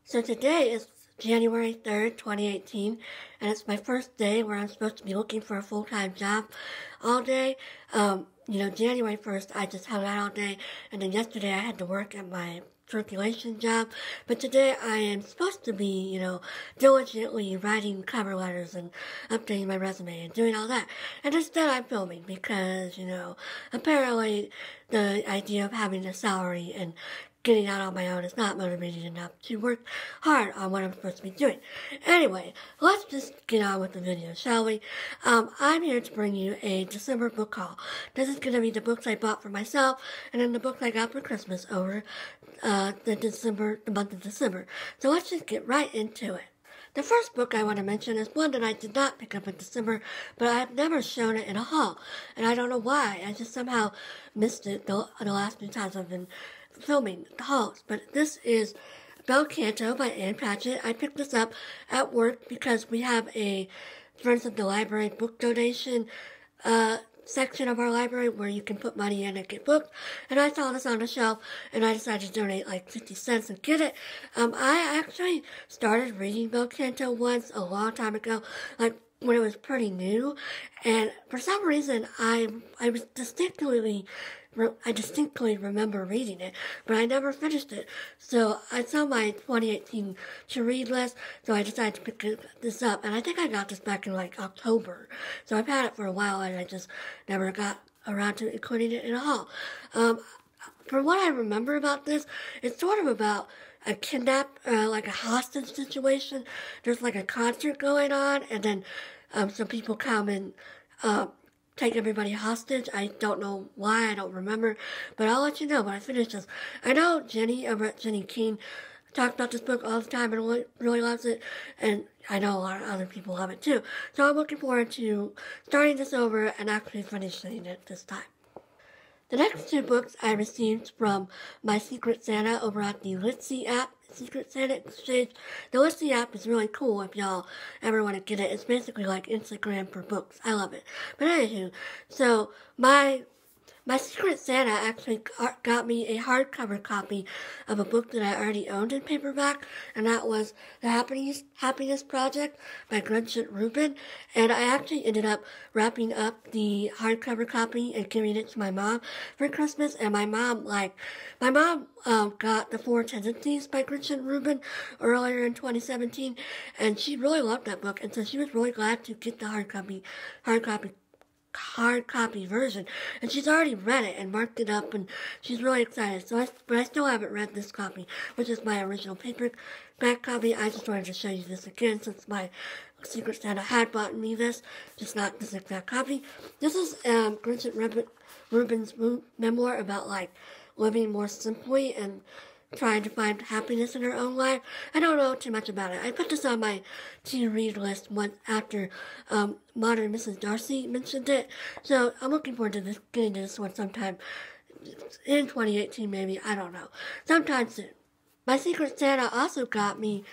So today is January 3rd, 2018, and it's my first day where I'm supposed to be looking for a full-time job all day. January 1st, I just hung out all day, and then yesterday I had to work at my circulation job. But today I am supposed to be, diligently writing cover letters and updating my resume and doing all that. And instead I'm filming because, apparently the idea of having a salary and getting out on my own is not motivating enough to work hard on what I'm supposed to be doing. Anyway, let's just get on with the video, shall we? I'm here to bring you a December book haul. This is going to be the books I bought for myself, and then the books I got for Christmas over the month of December. So let's just get right into it. The first book I want to mention is one that I did not pick up in December, but I've never shown it in a haul, and I don't know why. I just somehow missed it the last few times I've been filming the hauls. But this is Bel Canto by Ann Patchett. I picked this up at work because we have a Friends of the Library book donation section of our library where you can put money in and get books, and I saw this on the shelf and I decided to donate like 50 cents and get it. I actually started reading Bel Canto once a long time ago, like when it was pretty new, and for some reason I distinctly remember reading it, but I never finished it. So I saw my 2018 to read list, so I decided to pick this up. And I think I got this back in like October. So I've had it for a while and I just never got around to including it in a haul. From what I remember about this, it's sort of about a like a hostage situation. There's like a concert going on, and then some people come and take everybody hostage. I don't know why, I don't remember, but I'll let you know when I finish this. I know Jenny over at Jenny King talks about this book all the time and really loves it, and I know a lot of other people love it too. So I'm looking forward to starting this over and actually finishing it this time. The next two books I received from my Secret Santa over at the Litzy app, Secret Santa Exchange. The Litzy app is really cool if y'all ever want to get it. It's basically like Instagram for books. I love it. But anywho, so my Secret Santa actually got me a hardcover copy of a book that I already owned in paperback, and that was The Happiness Project by Gretchen Rubin. And I actually ended up wrapping up the hardcover copy and giving it to my mom for Christmas. And my mom got The Four Tendencies by Gretchen Rubin earlier in 2017, and she really loved that book, and so she was really glad to get the hard copy version, and she's already read it and marked it up, and she's really excited. But I still haven't read this copy, which is my original paperback copy. I just wanted to show you this again since my Secret Santa had bought me this, just not this exact copy. This is Gretchen Rubin's memoir about like living more simply and trying to find happiness in her own life. I don't know too much about it. I put this on my to-read list once after Modern Mrs. Darcy mentioned it. So I'm looking forward to getting to this one sometime in 2018 maybe. I don't know. Sometime soon. My Secret Santa also got me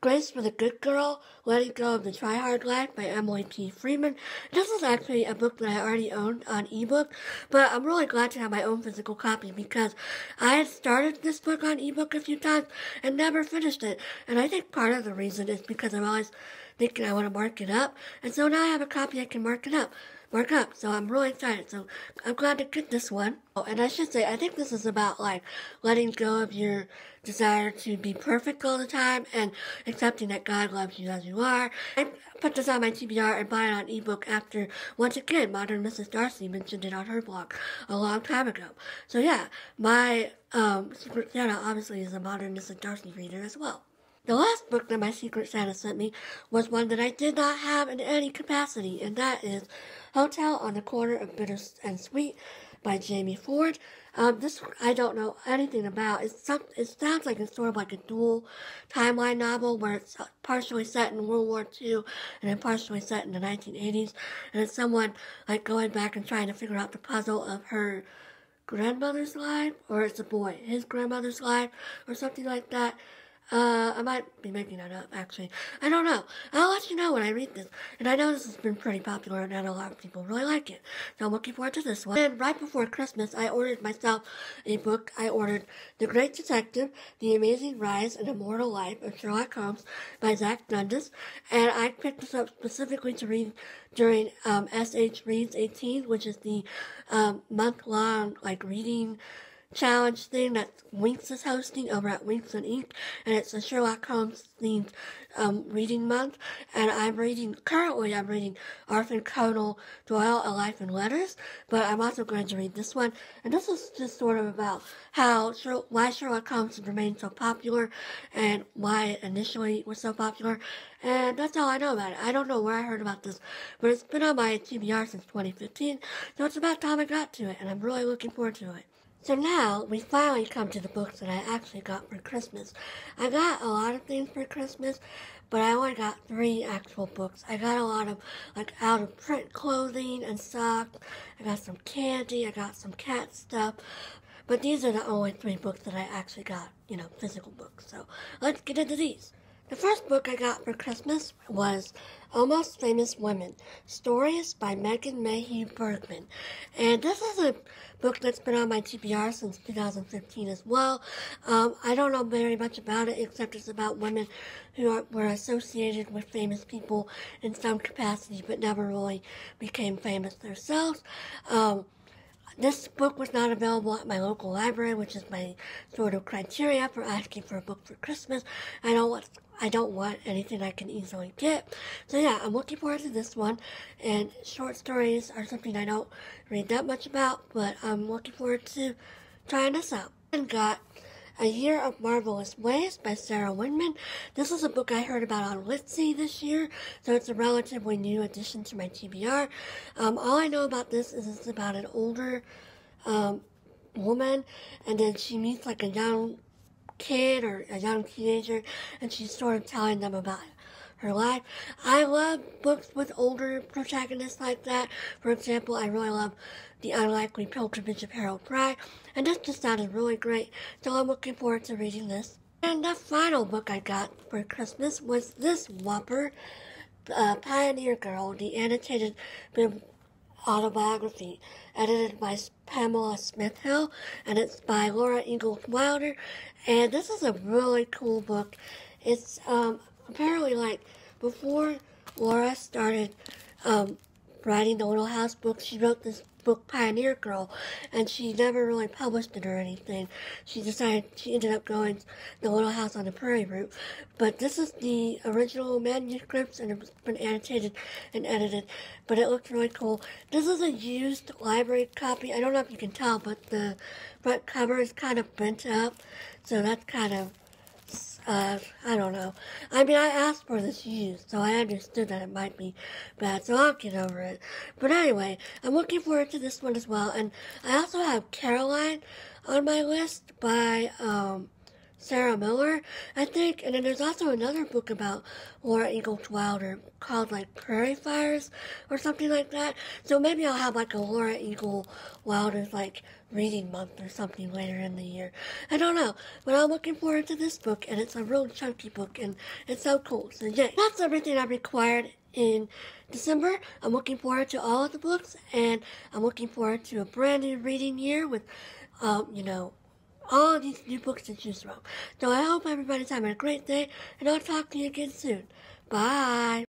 Grace for the Good Girl, Letting Go of the Try-Hard Life by Emily P. Freeman. This is actually a book that I already owned on ebook, but I'm really glad to have my own physical copy because I had started this book on ebook a few times and never finished it. And I think part of the reason is because I'm always thinking I want to mark it up, and so now I have a copy I can mark up. So I'm really excited. So I'm glad to get this one. Oh, and I should say, I think this is about like letting go of your desire to be perfect all the time and accepting that God loves you as you are. I put this on my TBR and bought it on ebook after, once again, Modern Mrs. Darcy mentioned it on her blog a long time ago. So yeah, my Secret Santa obviously is a Modern Mrs. Darcy reader as well. The last book that my Secret Santa sent me was one that I did not have in any capacity, and that is Hotel on the Corner of Bittersweet by Jamie Ford. This I don't know anything about. It sounds like it's sort of like a dual timeline novel where it's partially set in World War II and then partially set in the 1980s, and it's someone like going back and trying to figure out the puzzle of her grandmother's life, or it's a boy, his grandmother's life, or something like that. I might be making that up, actually. I don't know. I'll let you know when I read this. And I know this has been pretty popular and a lot of people really like it. So I'm looking forward to this one. And right before Christmas, I ordered myself a book. I ordered The Great Detective, The Amazing Rise and Immortal Life of Sherlock Holmes by Zach Dundas. And I picked this up specifically to read during SH Reads 18, which is the month-long reading challenge thing that Winx is hosting over at Winx and Ink, and it's a Sherlock Holmes themed reading month. And currently I'm reading Arthur Conan Doyle, A Life in Letters, but I'm also going to read this one. And this is just sort of about why Sherlock Holmes has remained so popular and why it initially was so popular. And that's all I know about it. I don't know where I heard about this, but it's been on my TBR since 2015, so it's about time I got to it, and I'm really looking forward to it. So now, we finally come to the books that I actually got for Christmas. I got a lot of things for Christmas, but I only got 3 actual books. I got a lot of, out-of-print clothing and socks. I got some candy. I got some cat stuff. But these are the only 3 books that I actually got, physical books. So, let's get into these. The first book I got for Christmas was Almost Famous Women, Stories by Megan Mayhew Bergman. And this is a book that's been on my TBR since 2015 as well. I don't know very much about it, except it's about women who were associated with famous people in some capacity, but never really became famous themselves. This book was not available at my local library, which is my sort of criteria for asking for a book for Christmas. I don't want anything I can easily get. So yeah, I'm looking forward to this one. And short stories are something I don't read that much about, but I'm looking forward to trying this out. And got A Year of Marvellous Ways by Sarah Winman. This is a book I heard about on Litzy this year, so it's a relatively new addition to my TBR. All I know about this is it's about an older woman, and then she meets a young kid or a young teenager, and she's sort of telling them about her life. I love books with older protagonists like that. For example, I really love The Unlikely Pilgrimage of Harold Fry, and this just sounded really great, so I'm looking forward to reading this. And the final book I got for Christmas was this whopper, Pioneer Girl, the Annotated Autobiography, edited by Pamela Smith-Hill, and it's by Laura Ingalls Wilder. And this is a really cool book. It's apparently before Laura started writing the Little House books, she wrote this book Pioneer Girl, and she never really published it or anything. She ended up going the Little House on the Prairie route. But this is the original manuscripts, and it's been annotated and edited, but it looks really cool. This is a used library copy. I don't know if you can tell, but the front cover is kind of bent up, so that's kind of I don't know. I mean, I asked for this used, so I understood that it might be bad, so I'll get over it. But anyway, I'm looking forward to this one as well. And I also have Caroline on my list by Sarah Miller, I think. And then there's also another book about Laura Ingalls Wilder called Prairie Fires or something like that. So maybe I'll have a Laura Ingalls Wilder's reading month or something later in the year. I don't know, but I'm looking forward to this book, and it's a real chunky book, and it's so cool. So yeah, that's everything I required in December. I'm looking forward to all of the books, and I'm looking forward to a brand new reading year with, all of these new books to choose from. So I hope everybody's having a great day, and I'll talk to you again soon. Bye!